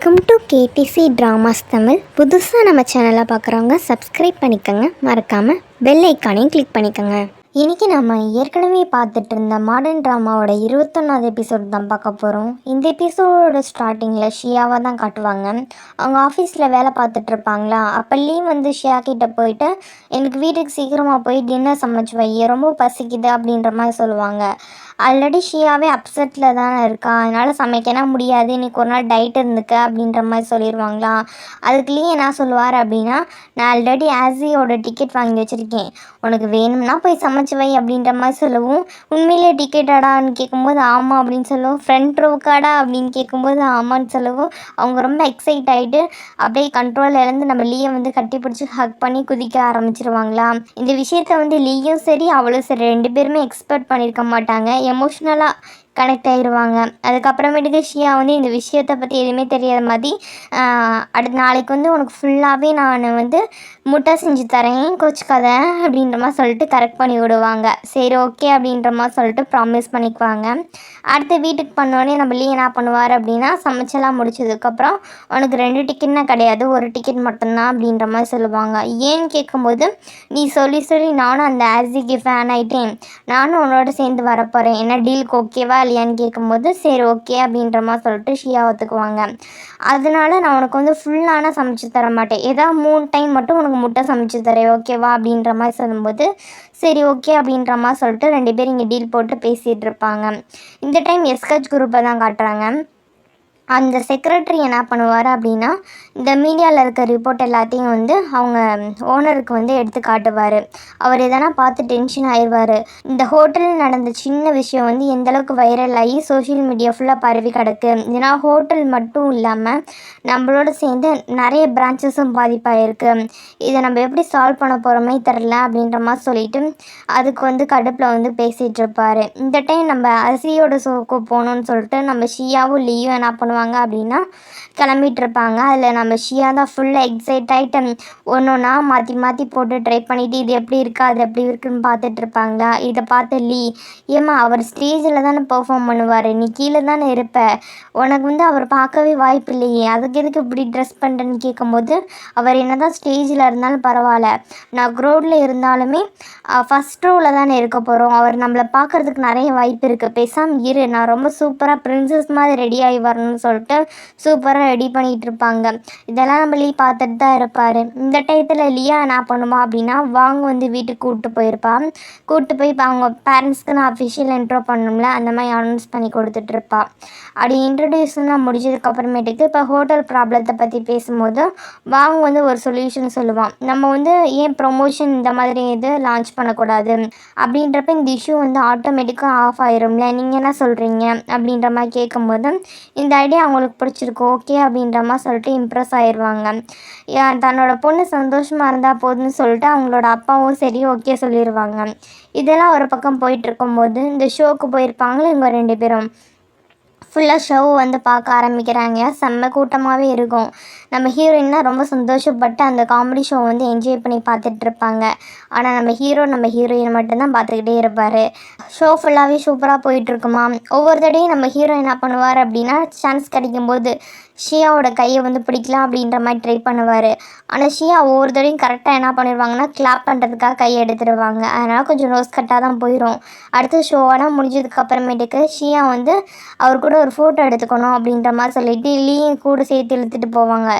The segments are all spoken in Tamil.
Welcome to KTC dramas Tamil. புதுசாக நம்ம சேனலை பார்க்குறவங்க சப்ஸ்கிரைப் பண்ணிக்கோங்க, மறக்காமல் பெல் ஐக்கானையும் கிளிக் பண்ணிக்கோங்க. இன்றைக்கி நம்ம ஏற்கனவே பார்த்துட்டு இருந்த மாடர்ன் ட்ராமாவோட 21வது எபிசோட் தான் பார்க்க போகிறோம். இந்த எபிசோடோட ஸ்டார்டிங்கில் ஷியாவை தான் காட்டுவாங்க. அவங்க ஆஃபீஸில் வேலை பார்த்துட்ருப்பாங்களா, அப்போ லீவ் வந்து ஷியா கிட்டே போயிட்டு எனக்கு வீட்டுக்கு சீக்கிரமாக போய் டின்னர் சமைச்சு வை, ரொம்ப பசிக்குது அப்படின்ற மாதிரி சொல்லுவாங்க. ஆல்ரெடி ஷியாவே அப்செட்டில் தானே இருக்கா, அதனால் சமைக்கணும் முடியாது, இன்றைக்கி ஒரு நாள் டயட் இருந்துக்க அப்படின்ற மாதிரி சொல்லிடுவாங்களா. அதுக்குள்ளேயே என்ன சொல்லுவார் அப்படின்னா, நான் ஆல்ரெடி ஆஸியோட டிக்கெட் வாங்கி வச்சுருக்கேன், உனக்கு வேணும்னா போய் சமைச்சு வை அப்படின்ற மாதிரி சொல்லவும், உண்மையிலே டிக்கெட்டாடான்னு கேட்கும்போது ஆமாம் அப்படின்னு சொல்லவும், ஃப்ரண்ட் ரோக்காடா அப்படின்னு கேட்கும்போது ஆமான்னு சொல்லவும், அவங்க ரொம்ப எக்ஸைட் ஆகிட்டு அப்படியே கண்ட்ரோல் இழந்து நம்ம லீயை வந்து கட்டி பிடிச்சி ஹக் பண்ணி குதிக்க ஆரம்பிச்சிருவாங்களா. இந்த விஷயத்த வந்து லீயும் சரி அவளும் சரி ரெண்டு பேருமே எக்ஸ்பெக்ட் பண்ணியிருக்க மாட்டாங்க. எமோஷ்னலாக கனெக்ட் ஆகிடுவாங்க. அதுக்கப்புறமேட்டுக்கு ஷியா வந்து இந்த விஷயத்தை பற்றி எதுவுமே தெரியாத மாதிரி அடுத்த நாளைக்கு வந்து உனக்கு ஃபுல்லாகவே நான் வந்து முட்டை செஞ்சு தரேன், கோச்சிக்காத அப்படின்ற மாதிரி சொல்லிட்டு கரெக்ட் பண்ணி விடுவாங்க. சரி ஓகே அப்படின்ற மாதிரி சொல்லிட்டு ப்ராமிஸ் பண்ணிக்குவாங்க. அடுத்து வீட்டுக்கு பண்ணோடனே நம்ம லீ என்ன பண்ணுவார் அப்படின்னா, சமைச்செல்லாம் முடிச்சதுக்கப்புறம் உனக்கு 2 டிக்கெட்னா கிடையாது, ஒரு டிக்கெட் மட்டும்தான் அப்படின்ற மாதிரி சொல்லுவாங்க. ஏன்னு கேட்கும்போது, நீ சொல்லி சொல்லி நானும் அந்த ஆஸிக்கு ஃபேன் ஆகிட்டேன், நானும் உன்னோட சேர்ந்து வரப்போகிறேன், என்ன டீலுக்கு ஓகேவா இல்லையான்னு கேட்கும்போது சரி ஓகே அப்படின்ற மாதிரி சொல்லிட்டு ஷியா ஒத்துக்குவாங்க. அதனால நான் உனக்கு வந்து ஃபுல்லான சமைச்சு தர மாட்டேன், ஏதாவது 3 டைம் மட்டும் உனக்கு முட்டை சமைச்சு தரேன் ஓகேவா அப்படின்ற மாதிரி சொல்லும்போது சரி ஓகே அப்படின்ற மாதிரி சொல்லிட்டு 2 பேரும் இங்கே டீல் போட்டு பேசிகிட்டு இருப்பாங்க. இந்த டைம் எஸ்கச் குரூப்பை தான் காட்டுறாங்க. அந்த செக்ரட்டரி என்ன பண்ணுவார் அப்படின்னா, இந்த மீடியாவில் இருக்க ரிப்போர்ட் எல்லாத்தையும் வந்து அவங்க ஓனருக்கு வந்து எடுத்து காட்டுவார். அவர் எதனா பார்த்து டென்ஷன் ஆயிடுவார். இந்த ஹோட்டலில் நடந்த சின்ன விஷயம் வந்து எந்தளவுக்கு வைரல் ஆகி சோஷியல் மீடியா ஃபுல்லாக பரவி கிடக்கு, ஏன்னா ஹோட்டல் மட்டும் இல்லாமல் நம்மளோட சேர்ந்து நிறைய பிரான்ச்சஸும் பாதிப்பாயிருக்கு, இதை நம்ம எப்படி சால்வ் பண்ண போகிறோமே தெரில அப்படின்ற மாதிரி சொல்லிட்டு அதுக்கு வந்து கடுப்பில் வந்து பேசிகிட்டு இருப்பார். இந்த டைம் நம்ம அசியோட ஷோக்கு போகணுன்னு சொல்லிட்டு நம்ம ஷியாவும் லீயும் என்ன பண்ணுவாங்க அப்படின்னா கிளம்பிட்டு இருப்பாங்க. அதில் நம்ம ஷியா தான் ஃபுல்லாக எக்ஸைட் ஆகிட்டு ஒன்றா மாற்றி மாற்றி போட்டு ட்ரை பண்ணிவிட்டு இது எப்படி இருக்கா அது எப்படி இருக்குன்னு பார்த்துட்டு இருப்பாங்களா. இதை பார்த்து லீ, ஏம்மா அவர் ஸ்டேஜில் தானே பெர்ஃபார்ம் பண்ணுவார், நீ கீழே தானே இருப்ப, உனக்கு வந்து அவர் பார்க்கவே வாய்ப்பு இல்லையே, அதுக்கு எதுக்கு இப்படி ட்ரெஸ் பண்ணுறேன்னு கேட்கும்போது, அவர் என்ன தான் ஸ்டேஜில் இருந்தாலும் பரவாயில்ல, நான் க்ரௌடில் இருந்தாலுமே ஃபஸ்ட் ரோவில் தானே இருக்க போகிறோம், அவர் நம்மளை பார்க்குறதுக்கு நிறைய வாய்ப்பு இருக்குது, பேசாமல் இரு, நான் ரொம்ப சூப்பராக பிரின்சஸ் மாதிரி ரெடி ஆகி வரணும்னு சொல்லிட்டு சூப்பராக ரெடி பண்ணிகிட்டு இருப்பாங்க. இதெல்லாம் நம்ம லீ பார்த்துட்டு தான் இருப்பார். இந்த டயத்தில் லியா என்ன பண்ணுமா அப்படின்னா, வாங்க வந்து வீட்டுக்கு கூப்பிட்டு போயிருப்பாள். கூப்பிட்டு போய் இப்போ அவங்க பேரண்ட்ஸ்க்கு நான் அஃபிஷியல் இன்ட்ரோ பண்ணணும்ல, அந்த மாதிரி அனௌன்ஸ் பண்ணி கொடுத்துட்ருப்பா. அப்படி இன்ட்ரடியூஸ்லாம் முடிஞ்சதுக்கப்புறமேட்டுக்கு இப்போ ஹோட்டல் ப்ராப்ளத்தை பற்றி பேசும்போது வாங்க வந்து ஒரு சொல்யூஷன் சொல்லுவான். நம்ம வந்து ஏன் ப்ரொமோஷன் இந்த மாதிரி இது லான்ச் பண்ணக்கூடாது அப்படின்றப்ப இந்த இஷ்யூ வந்து ஆட்டோமேட்டிக்காக ஆஃப் ஆயிரும்ல, நீங்கள் என்ன சொல்கிறீங்க அப்படின்ற மாதிரி கேட்கும்போது இந்த ஐடியா அவங்களுக்கு பிடிச்சிருக்கு ஓகே அப்படின்ற மாதிரி சொல்லிட்டு இம்ப்ரெஸ் ஆயிடுவாங்க. தன்னோட பொண்ணு சந்தோஷமாக இருந்தால் போதுன்னு சொல்லிட்டு அவங்களோட அப்பாவும் சரி ஓகே சொல்லிடுவாங்க. இதெல்லாம் ஒரு பக்கம் போயிட்டுருக்கும்போது இந்த ஷோக்கு போயிருப்பாங்களே இவங்க 2 பேரும் ஃபுல்லாக ஷோ வந்து பார்க்க ஆரம்பிக்கிறாங்க. செம்ம கூட்டமாகவே இருக்கும். நம்ம ஹீரோயின்னா ரொம்ப சந்தோஷப்பட்டு அந்த காமெடி ஷோ வந்து என்ஜாய் பண்ணி பார்த்துட்ருப்பாங்க. ஆனால் நம்ம ஹீரோயின் மட்டும்தான் பார்த்துக்கிட்டே இருப்பார். ஷோ ஃபுல்லாகவே சூப்பராக போயிட்டுருக்குமா. ஒவ்வொரு தடையும் நம்ம ஹீரோ என்ன பண்ணுவார் அப்படின்னா, சான்ஸ் கிடைக்கும்போது ஷியாவோட கையை வந்து பிடிக்கலாம் அப்படின்ற மாதிரி ட்ரை பண்ணுவார். ஆனால் ஷியா ஒவ்வொரு தடையும் கரெக்டாக என்ன பண்ணிடுவாங்கன்னா கிளாப் பண்ணுறதுக்காக கையை எடுத்துடுவாங்க. அதனால் கொஞ்சம் நோஸ் கட்டாக தான் போயிடும். அடுத்து ஷோவெல்லாம் முடிஞ்சதுக்கப்புறமேட்டுக்கு ஷியா வந்து அவர் கூட ஒரு ஃபோட்டோ எடுத்துக்கணும் அப்படின்ற மாதிரி சொல்லிட்டு லீயும் கூட சேர்த்து இழுத்துட்டு போவாங்க.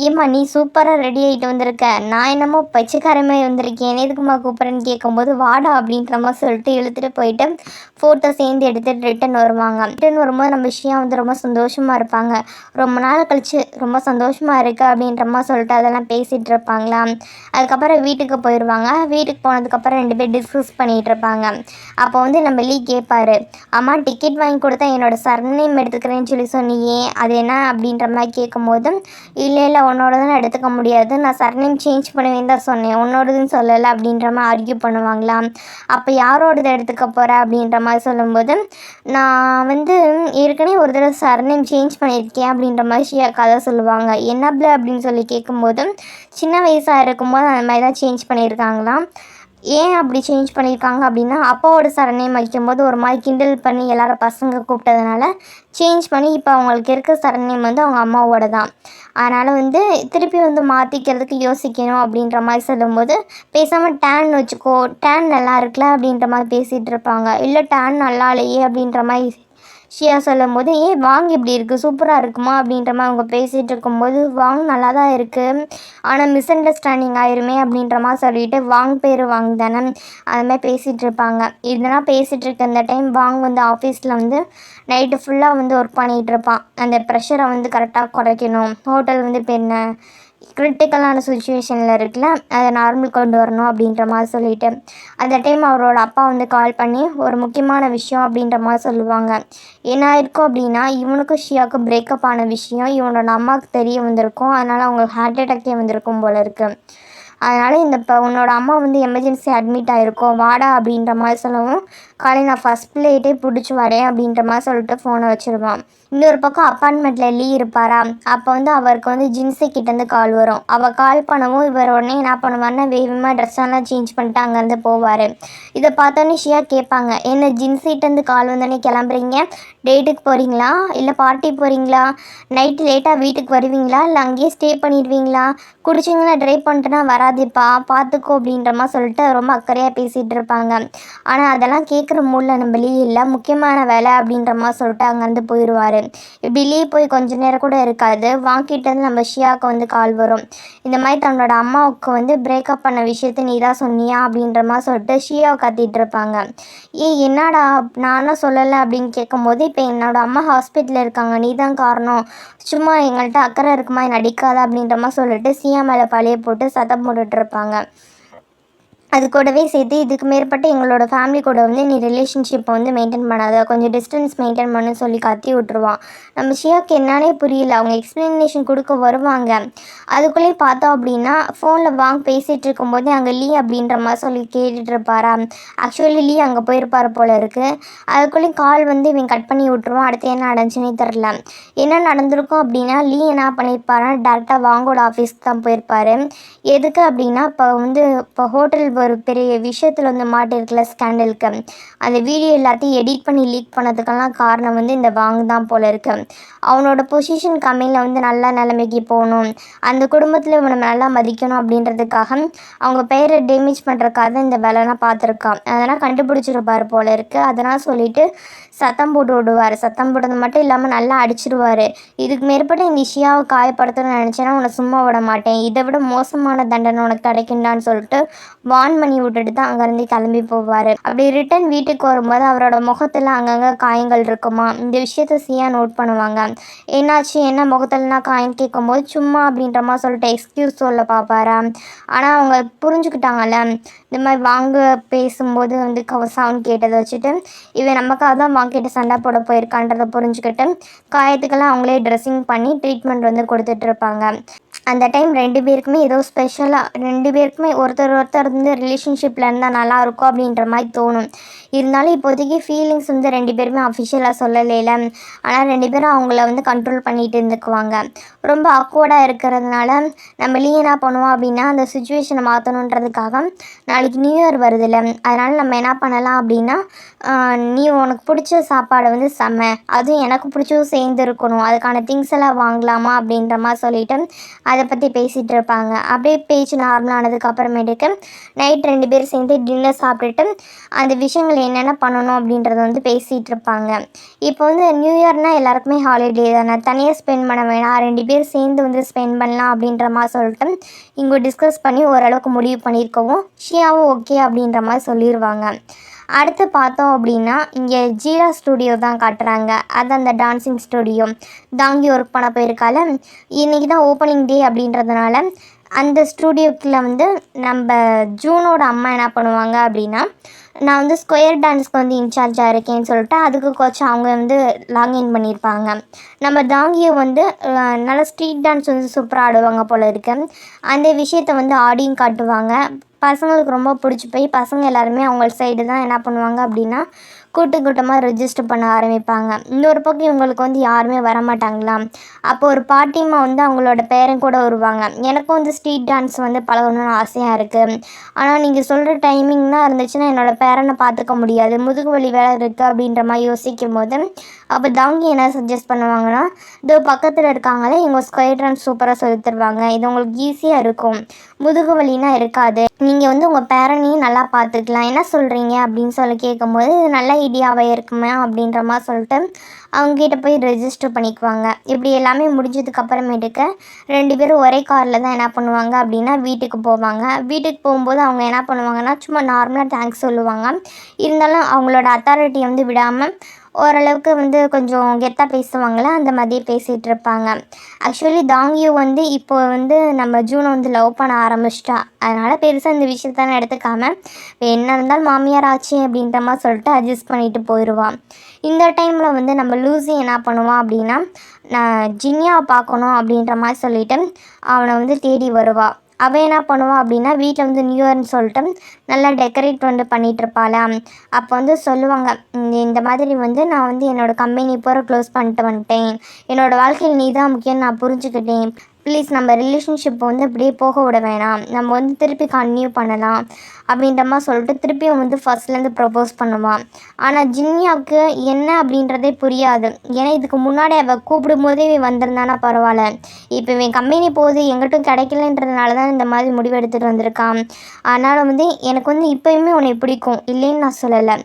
ஏம்மா நீ சூப்பராக ரெடி ஆகிட்டு வந்திருக்க, நான் என்னமோ பச்சைக்காரமே வந்திருக்கேன், எதுக்குமா கூப்பிட்றேன்னு கேட்கும்போது வாடா அப்படின்ற மாதிரி சொல்லிட்டு இழுத்துட்டு போயிட்டு ஃபோட்டோ சேர்ந்து எடுத்துகிட்டு ரிட்டன் வருவாங்க. ரிட்டன் வரும்போது நம்ம ஷியா வந்து ரொம்ப சந்தோஷமாக இருப்பாங்க. ரொம்ப நாள் கழிச்சு ரொம்ப சந்தோஷமாக இருக்குது அப்படின்ற மாதிரி சொல்லிட்டு அதெல்லாம் பேசிகிட்டு இருப்பாங்களா. அதுக்கப்புறம் வீட்டுக்கு போயிடுவாங்க. வீட்டுக்கு போனதுக்கப்புறம் 2 பேர் டிஸ்கஸ் பண்ணிகிட்டு இருப்பாங்க. அப்போ வந்து நம்ம லீ கேட்பார், அம்மா டிக்கெட் வாங்கி கொடுத்தா என்னோட சர்நேம் எடுத்துக்கிறேன்னு சொல்லி சொன்னியே அது என்ன அப்படின்ற மாதிரி கேட்கும்போது, இல்லை உன்னோட தான் எடுத்துக்க முடியாது, நான் சர்நேம் சேஞ்ச் பண்ணுவேன்னு தான் சொன்னேன், உன்னோடதுன்னு சொல்லலை அப்படின்ற மாதிரி ஆர்கியூ பண்ணுவாங்களா. அப்போ யாரோடது எடுத்துக்க போகிற அப்படின்ற மாதிரி சொல்லும்போது, நான் வந்து ஏற்கனவே ஒரு தடவை சர்நேம் சேஞ்ச் பண்ணியிருக்கேன் அப்படின்ற மாதிரி ஷியா கதை சொல்லுவாங்க. என்னப்ல அப்படின்னு சொல்லி கேட்கும்போது, சின்ன வயசாக இருக்கும்போது அந்த மாதிரி தான் சேஞ்ச் பண்ணியிருக்காங்களாம். ஏன் அப்படி சேஞ்ச் பண்ணியிருக்காங்க அப்படின்னா, அப்பாவோட சரநேம் வைக்கும்போது ஒரு மாதிரி கிண்டல் பண்ணி எல்லாரும் பசங்க கூப்பிட்டதுனால சேஞ்ச் பண்ணி இப்போ அவங்களுக்கு இருக்க சரநேம் வந்து அவங்க அம்மாவோட தான். அதனால் வந்து திருப்பி வந்து மாற்றிக்கிறதுக்கு யோசிக்கணும் அப்படின்ற மாதிரி சொல்லும்போது, பேசாமல் டேன் வச்சுக்கோ, டேன் நல்லா இருக்குல்ல அப்படின்ற மாதிரி பேசிகிட்டு இருப்பாங்க. இல்லை டேன் நல்லா இல்லையே அப்படின்ற மாதிரி ஷியா சொல்லும்போது, ஏன் வாங் இப்படி இருக்குது, சூப்பராக இருக்குமா அப்படின்ற மாதிரி அவங்க பேசிகிட்டு இருக்கும்போது, வாங் நல்லா தான் இருக்குது, ஆனால் மிஸ் அண்டர்ஸ்டாண்டிங் ஆயிருமே அப்படின்ற மாதிரி சொல்லிட்டு வாங் பேர் வாங் தானே அது மாதிரி பேசிகிட்டு இருப்பாங்க. இதெல்லாம் பேசிகிட்டு இருக்க இந்த டைம் வாங் வந்து ஆஃபீஸில் வந்து நைட்டு ஃபுல்லாக வந்து ஒர்க் பண்ணிகிட்டு இருப்பான். அந்த ப்ரெஷரை வந்து கரெக்டாக குறைக்கணும், ஹோட்டல் வந்து இப்போ என்ன கிரிட்டிக்கலான சுச்சுவேஷனில் இருக்குல்ல, அதை நார்மல் கொண்டு வரணும் அப்படின்ற மாதிரி சொல்லிட்டு அந்த டைம் அவரோட அப்பா வந்து கால் பண்ணி ஒரு முக்கியமான விஷயம் அப்படின்ற மாதிரி சொல்லுவாங்க. என்ன ஆயிருக்கும் அப்படின்னா, இவனுக்கும் ஷியாவுக்கும் பிரேக்கப் ஆன விஷயம் இவனோட அம்மாவுக்கு தெரிய வந்திருக்கும். அதனால் அவங்களுக்கு ஹார்ட் அட்டாக்கே வந்திருக்கும் போல இருக்குது. அதனால் இப்போ உன்னோட அம்மா வந்து எமர்ஜென்சி அட்மிட் ஆகிருக்கோம் வாடா அப்படின்ற மாதிரி சொல்லவும், காலையில் நான் ஃபஸ்ட் ஃப்ளைட்டே பிடிச்சி வரேன் அப்படின்ற மாதிரி சொல்லிட்டு ஃபோனை வச்சுருவான். இன்னொரு பக்கம் அப்பார்ட்மெண்ட்டில் லீ இருப்பாரா, அப்போ வந்து அவருக்கு வந்து ஜின்ஸி கிட்டேருந்து கால் வரும். அவள் கால் பண்ணவும் இவர் உடனே என்ன பண்ணுவார்னா வேகமாக ட்ரெஸ்ஸெல்லாம் சேஞ்ச் பண்ணிட்டு அங்கேருந்து போவார். இதை பார்த்தோன்னே ஷியா கேட்பாங்க, என்ன ஜின்ஸிட்டேருந்து கால் வந்தோடனே கிளம்புறீங்க, டேட்டுக்கு போகிறீங்களா இல்லை பார்ட்டி போகிறீங்களா, நைட்டு லேட்டாக வீட்டுக்கு வருவீங்களா இல்லை அங்கேயே ஸ்டே பண்ணிடுவீங்களா, குடிச்சிங்கன்னா ட்ரைவ் பண்ணிட்டுனா வராதுப்பா பார்த்துக்கோ அப்படின்ற மாதிரி சொல்லிட்டு ரொம்ப அக்கறையாக பேசிகிட்டு இருப்பாங்க. ஆனால் அதெல்லாம் கேட்குற மூடில் நம்ம லீ இல்லை, முக்கியமான வேலை அப்படின்ற மாதிரி சொல்லிட்டு அங்கேருந்து போயிடுவார். இப்படி லீ போய் கொஞ்ச நேரம் கூட இருக்காது, வாங்கிட்டேருந்து நம்ம ஷியாவுக்கு வந்து கால் வரும். இந்த மாதிரி தன்னோட அம்மாவுக்கு வந்து பிரேக்கப் பண்ண விஷயத்த நீ தான் சொன்னியா அப்படின்ற மாதிரி சொல்லிட்டு ஷியாவை கத்திட்டு இருப்பாங்க. என்னடா நானும் சொல்லலை அப்படின்னு கேட்கும்போது, இப்போ என்னோடய அம்மா ஹாஸ்பிட்டலில் இருக்காங்க, நீ தான் காரணம், சும்மா எங்கள்கிட்ட அக்கறை இருக்குமா நடிக்காத அப்படின்ற மாதிரி சொல்லிட்டு ஷியா மேலே பழைய போட்டு சத்தம் போட்டுட்ருப்பாங்க. அது கூடவே சேர்த்து இதுக்கு மேற்பட்டு எங்களோட ஃபேமிலி கூட வந்து நீ ரிலேஷன்ஷிப்பை வந்து மெயின்டைன் பண்ணாத, கொஞ்சம் டிஸ்டன்ஸ் மெயின்டைன் பண்ணு சொல்லி கத்தி விட்ருவான். நம்ம ஷியாவுக்கு என்னானே புரியல, அவங்க எக்ஸ்ப்ளனேஷன் கொடுக்க வருவாங்க. அதுக்குள்ளேயே பார்த்தோம் அப்படின்னா ஃபோனில் வாங்க பேசிகிட்டு இருக்கும்போதே அங்கே லீ அப்படின்ற மாதிரி சொல்லி கேட்டுட்டு இருப்பாரா. ஆக்சுவலி லீ அங்கே போயிருப்பார் போல் இருக்குது. அதுக்குள்ளேயும் கால் வந்து இவன் கட் பண்ணி விட்ருவான். அடுத்து என்ன நடந்துச்சுன்னே தெரில. என்ன நடந்திருக்கும் அப்படின்னா, லீ என்ன பண்ணியிருப்பாருன்னா டேரெக்டாக வாங்கோட ஆஃபீஸ்க்கு தான் போயிருப்பார். எதுக்கு அப்படின்னா இப்போ ஹோட்டல் ஒரு பெரிய விஷயத்தில் வந்து மாட்டிருக்குல ஸ்கேண்டலுக்கு, அந்த வீடியோ எல்லாத்தையும் எடிட் பண்ணி லீக் பண்ணதுக்கெல்லாம் காரணம் வந்து இந்த வாங் தான் போல் இருக்குது. அவனோட பொசிஷன் கம்மியில் வந்து நல்ல நிலைமைக்கு போகணும், அந்த குடும்பத்தில் இவனை நல்லா மதிக்கணும் அப்படின்றதுக்காக அவங்க பெயரை டேமேஜ் பண்ணுறதுக்காக இந்த வேலைலாம் பார்த்துருக்கான். அதெல்லாம் கண்டுபிடிச்சிருப்பார் போல் இருக்குது. அதனால் சொல்லிவிட்டு சத்தம் போட்டு விடுவார். சத்தம் போட்டது மட்டும் இல்லாமல் நல்லா அடிச்சிடுவார். இதுக்கு மேற்பட்டு இந்த ஷியாவை காயப்படுத்தணும்னு நினச்சேன்னா உன்னை சும்மா விட மாட்டேன், இதை விட மோசமான தண்டனை உனக்கு கிடைக்குண்டான்னு சொல்லிட்டு வான் பண்ணி விட்டுட்டு தான் அங்கேருந்து கிளம்பி போவார். அப்படி ரிட்டன் வீட்டுக்கு வரும்போது அவரோட முகத்தில் அங்கங்கே காயங்கள் இருக்குமா. இந்த விஷயத்த ஷியா நோட் பண்ணுவாங்க. என்னாச்சு, என்ன முகத்துலனா காயம் கேட்கும்போது சும்மா அப்படின்ற மாதிரி சொல்லிட்டு எக்ஸ்கியூஸ் சொல்ல பார்ப்பாரா. ஆனால் அவங்க புரிஞ்சுக்கிட்டாங்கல்ல, இந்த மாதிரி வாங்க பேசும்போது வந்து சவுண்ட் கேட்டதை வச்சுட்டு இவன் நமக்காக தான் வாங்கிட்டு சண்டை போட போயிருக்கான்றதை புரிஞ்சுக்கிட்டு காயத்துக்கெல்லாம் அவங்களே ட்ரெஸ்ஸிங் பண்ணி ட்ரீட்மெண்ட் வந்து கொடுத்துட்ருப்பாங்க. அந்த டைம் 2 பேருக்குமே ஏதோ ஸ்பெஷலாக 2 பேருக்குமே ஒருத்தர் வந்து ரிலேஷன்ஷிப்பில் இருந்தால் நல்லாயிருக்கும் அப்படின்ற மாதிரி தோணும். இருந்தாலும் இப்போதைக்கு ஃபீலிங்ஸ் வந்து 2 பேருமே அஃபிஷியலாக சொல்லலைல, ஆனால் 2 பேரும் அவங்கள வந்து கண்ட்ரோல் பண்ணிட்டு இருந்துக்குவாங்க. ரொம்ப ஆக்வர்டாக இருக்கிறதுனால நம்ம லீ என்ன பண்ணுவோம் அப்படின்னா, அந்த சுச்சுவேஷனை மாற்றணுன்றதுக்காக நாளைக்கு நியூ இயர் வருதுல்ல, அதனால் நம்ம என்ன பண்ணலாம் அப்படின்னா, நீ உனக்கு பிடிச்ச சாப்பாடை வந்து அதுவும் எனக்கு பிடிச்சதும் சேர்ந்து இருக்கணும், அதுக்கான திங்ஸ் எல்லாம் வாங்கலாமா அப்படின்ற மாதிரி சொல்லிவிட்டு அதை பற்றி பேசிகிட்டு இருப்பாங்க. அப்படியே பேச்சு நார்மலானதுக்கு அப்புறமேட்டுக்கு நைட் 2 பேரும் சேர்ந்து டின்னர் சாப்பிட்டுட்டு அந்த விஷயங்கள் என்னென்ன பண்ணணும் அப்படின்றத வந்து பேசிகிட்டு இருப்பாங்க. இப்போ வந்து நியூ இயர்னால் எல்லாருக்குமே ஹாலிடே தானே, தனியாக ஸ்பெண்ட் பண்ண வேணாம், 2 பேர் சேர்ந்து வந்து ஸ்பெண்ட் பண்ணலாம் அப்படின்ற மாதிரி சொல்லிட்டு இங்கே டிஸ்கஸ் பண்ணி ஓரளவுக்கு முடிவு பண்ணியிருக்கவும் ஷியாவும் ஓகே அப்படின்ற மாதிரி சொல்லிடுவாங்க. அடுத்து பார்த்தோம் அப்படின்னா இங்கே ஜீரா ஸ்டுடியோ தான் காட்டுறாங்க. அது அந்த டான்ஸிங் ஸ்டுடியோ தாங்கி ஒர்க் பண்ண போயிருக்கால. இன்றைக்கி தான் ஓப்பனிங் டே அப்படின்றதுனால அந்த ஸ்டூடியோக்குள்ளே வந்து நம்ம ஜூனோட அம்மா என்ன பண்ணுவாங்க அப்படின்னா, நான் வந்து ஸ்கொயர் டான்ஸ்க்கு வந்து இன்சார்ஜாக இருக்கேன்னு சொல்லிட்டு அதுக்கு கொஞ்சம் அவங்க வந்து லாகின் பண்ணியிருப்பாங்க. நம்ம தாங்கியை வந்து நல்லா ஸ்ட்ரீட் டான்ஸ் வந்து சூப்பராக ஆடுவாங்க போல் இருக்கு. அந்த விஷயத்தை வந்து ஆடியும் காட்டுவாங்க. பசங்களுக்கு ரொம்ப பிடிச்சி போய் பசங்க எல்லாருமே அவங்க சைடு தான் என்ன பண்ணுவாங்க அப்படின்னா கூட்டமாக ரெஜிஸ்டர் பண்ண ஆரம்பிப்பாங்க. இன்னொரு பக்கம் இவங்களுக்கு வந்து யாருமே வரமாட்டாங்களாம். அப்போ ஒரு பாட்டியம்மா வந்து அவங்களோட பேரன் கூட வருவாங்க. எனக்கும் வந்து ஸ்ட்ரீட் டான்ஸ் வந்து பழகணும்னு ஆசையாக இருக்குது. ஆனால் நீங்கள் சொல்கிற டைமிங்லாம் இருந்துச்சுன்னா என்னோடய பேரனை பார்த்துக்க முடியாது, முதுகு வலி வேலை இருக்குது அப்படின்ற மாதிரி யோசிக்கும் போது அப்போ தாங்கி என்ன சஜஸ்ட் பண்ணுவாங்கன்னா, இதோ பக்கத்தில் இருக்காங்களே இவங்க ஸ்கொயர் டான்ஸ் சூப்பராக சொல்லி தருவாங்க, இது உங்களுக்கு ஈஸியாக இருக்கும், முதுகு வலினா இருக்காது, நீங்கள் வந்து உங்கள் பேரனையும் நல்லா பார்த்துக்கலாம், என்ன சொல்கிறீங்க அப்படின்னு சொல்லி கேட்கும்போது இது நல்ல ஐடியாவாக இருக்குமே அப்படின்ற மாதிரி சொல்லிட்டு அவங்ககிட்ட போய் ரெஜிஸ்டர் பண்ணிக்குவாங்க. இப்படி எல்லாமே முடிஞ்சதுக்கு அப்புறமேட்டுக்கு 2 பேரும் ஒரே காரில் தான் என்ன பண்ணுவாங்க அப்படின்னா வீட்டுக்கு போவாங்க. வீட்டுக்கு போகும்போது அவங்க என்ன பண்ணுவாங்கன்னா சும்மா நார்மலாக தேங்க்ஸ் சொல்லுவாங்க. இருந்தாலும் அவங்களோட அத்தாரிட்டியை வந்து விடாமல் ஓரளவுக்கு வந்து கொஞ்சம் கெத்தாக பேசுவாங்களே அந்த மாதிரியே பேசிகிட்டு இருப்பாங்க. ஆக்சுவலி தாங்கியோ வந்து இப்போ வந்து நம்ம ஜூனை வந்து லவ் பண்ண ஆரம்பிச்சிட்டா. அதனால் பெருசாக இந்த விஷயத்தான் எடுத்துக்காமல் என்ன இருந்தாலும் மாமியார் ஆச்சு அப்படின்ற மாதிரி சொல்லிட்டு அட்ஜஸ்ட் பண்ணிட்டு போயிடுவான். இந்த டைமில் வந்து நம்ம லூசி என்ன பண்ணுவான் அப்படின்னா, நான் ஜின்னியாவை பார்க்கணும் அப்படின்ற மாதிரி சொல்லிவிட்டு அவனை வந்து தேடி வருவாள். அவள் என்ன பண்ணுவாள் அப்படின்னா வீட்டில் வந்து நியூ இயர்னு சொல்லிட்டு நல்லா டெக்கரேட் வந்து பண்ணிகிட்ருப்பாளா. அப்போ வந்து சொல்லுவாங்க, இந்த மாதிரி வந்து நான் வந்து என்னோடய கம்பெனி பூரா க்ளோஸ் பண்ணிட்டு வந்துட்டேன், என்னோடய வாழ்க்கையில் நீ தான் முக்கியம் நான் புரிஞ்சுக்கிட்டேன், ப்ளீஸ் நம்ம ரிலேஷன்ஷிப்பை வந்து அப்படியே போக விட வேணாம், நம்ம வந்து திருப்பி கன்டினியூ பண்ணலாம் அப்படின்ற மாதிரி சொல்லிட்டு திருப்பியும் வந்து ஃபர்ஸ்ட்லேருந்து ப்ரப்போஸ் பண்ணுவான். ஆனால் ஜின்னியாவுக்கு என்ன அப்படின்றதே புரியாது. ஏன்னா இதுக்கு முன்னாடி அவள் கூப்பிடும் போதே வந்திருந்தானா பரவாயில்ல, இப்போ இவன் கம்பெனி போகுது எங்கிட்டும் கிடைக்கலன்றதுனால தான் இந்த மாதிரி முடிவு எடுத்துகிட்டு வந்திருக்கான். அதனால் வந்து எனக்கு வந்து இப்போயுமே உன்னை பிடிக்கும், இல்லைன்னு நான் சொல்லலை.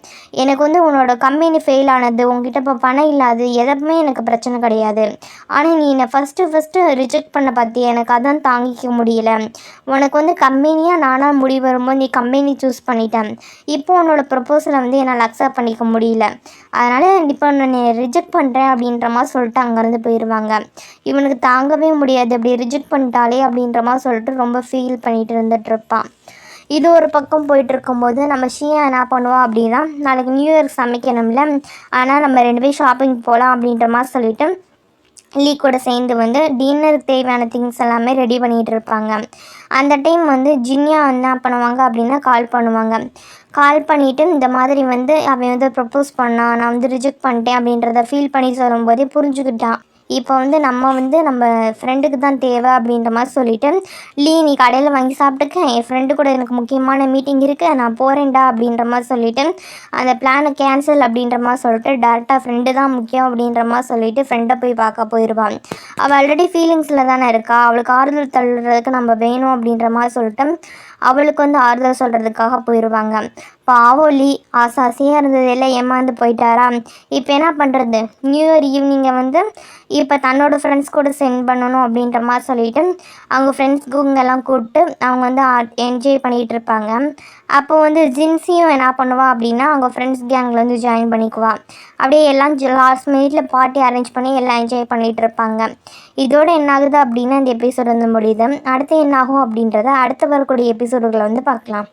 எனக்கு வந்து உன்னோட கம்பெனி ஃபெயில் ஆனது, உங்ககிட்ட இப்போ பணம் இல்லாது எதுவுமே எனக்கு பிரச்சனை கிடையாது. ஆனால் நீ என்னை ஃபஸ்ட்டு ரிஜெக்ட் பண்ண பார்த்தி, எனக்கு அதான் தாங்கிக்க முடியல. உனக்கு வந்து கம்பெனியாக நானாக முடிவு வரும்போது நீ கம்பெனி சூஸ் பண்ணிட்டேன். இப்போ உன்னோட ப்ரப்போசலை வந்து என்னால் அக்செப்ட் பண்ணிக்க முடியல. அதனால் இப்போ நான் ரிஜெக்ட் பண்ணுறேன் அப்படின்ற மாதிரி சொல்லிட்டு அங்கேருந்து போயிடுவாங்க. இவனுக்கு தாங்கவே முடியாது, அப்படி ரிஜெக்ட் பண்ணிட்டாலே அப்படின்ற மாதிரி சொல்லிட்டு ரொம்ப ஃபீல் பண்ணிட்டு இருந்துகிட்ருப்பான். இது ஒரு பக்கம் போயிட்டுருக்கும்போது நம்ம ஷியா என்ன பண்ணுவோம் அப்படின்னா, நாளைக்கு நியூ இயர் சமைக்கணும்ல, ஆனால் நம்ம 2 பேரும் ஷாப்பிங் போகலாம் அப்படின்ற மாதிரி சொல்லிவிட்டு லீ கூட சேர்ந்து வந்து டின்னருக்கு தேவையான திங்ஸ் எல்லாமே ரெடி பண்ணிகிட்டு இருப்பாங்க. அந்த டைம் வந்து ஜின்னியா என்ன பண்ணுவாங்க அப்படின்னா கால் பண்ணுவாங்க. கால் பண்ணிவிட்டு இந்த மாதிரி வந்து அவன் வந்து ப்ரப்போஸ் பண்ணான், நான் வந்து ரிஜெக்ட் பண்ணிட்டேன் அப்படின்றத ஃபீல் பண்ணி சொல்லும்போதே புரிஞ்சுக்கிட்டான். இப்போ வந்து நம்ம ஃப்ரெண்டுக்கு தான் தேவை அப்படின்ற மாதிரி சொல்லிவிட்டு, லீ நீ கடையில் வாங்கி சாப்பிட்டுக்க, என் ஃப்ரெண்டு கூட எனக்கு முக்கியமான மீட்டிங் இருக்குது, நான் போகிறேன்டா அப்படின்ற மாதிரி சொல்லிவிட்டு அந்த பிளானை கேன்சல் அப்படின்ற மாதிரி சொல்லிட்டு டேரெக்டாக ஃப்ரெண்டு தான் முக்கியம் அப்படின்ற மாதிரி சொல்லிவிட்டு ஃப்ரெண்டை போய் பார்க்க போயிடுவாள். அவள் ஆல்ரெடி ஃபீலிங்ஸில் தானே இருக்கா, அவளுக்கு ஆறுதல் தள்ளுறதுக்கு நம்ம வேணும் அப்படின்ற மாதிரி சொல்லிட்டு அவளுக்கு வந்து ஆறுதல் சொல்கிறதுக்காக போயிடுவாங்க. பாவம் லீ ஆசையாக இருந்தது எல்லாம் ஏமாந்து போயிட்டாரா. இப்போ என்ன பண்ணுறது, நியூ இயர் ஈவினிங்கை வந்து இப்போ தன்னோட ஃப்ரெண்ட்ஸ் கூட சென்ட் பண்ணணும் அப்படின்ற மாதிரி சொல்லிவிட்டு அவங்க ஃப்ரெண்ட்ஸ் குங்கெல்லாம் கூப்பிட்டு அவங்க வந்து என்ஜாய் பண்ணிகிட்டு இருப்பாங்க. அப்போ வந்து ஜின்சியும் என்ன பண்ணுவா அப்படின்னா அவங்க ஃப்ரெண்ட்ஸ் கேங்கில் வந்து ஜாயின் பண்ணிக்குவா. அப்படியே எல்லாம் லாஸ்ட் மினிட்ல பார்ட்டி அரேஞ்ச் பண்ணி எல்லாம் என்ஜாய் பண்ணிகிட்டு இருப்பாங்க. இதோடு என்ன ஆகுது அப்படின்னா இந்த எபிசோடு வந்து முடியுது. அடுத்து என்ன ஆகும் அப்படின்றத அடுத்த வரக்கூடிய எபிசோடுகளை வந்து பார்க்கலாம்.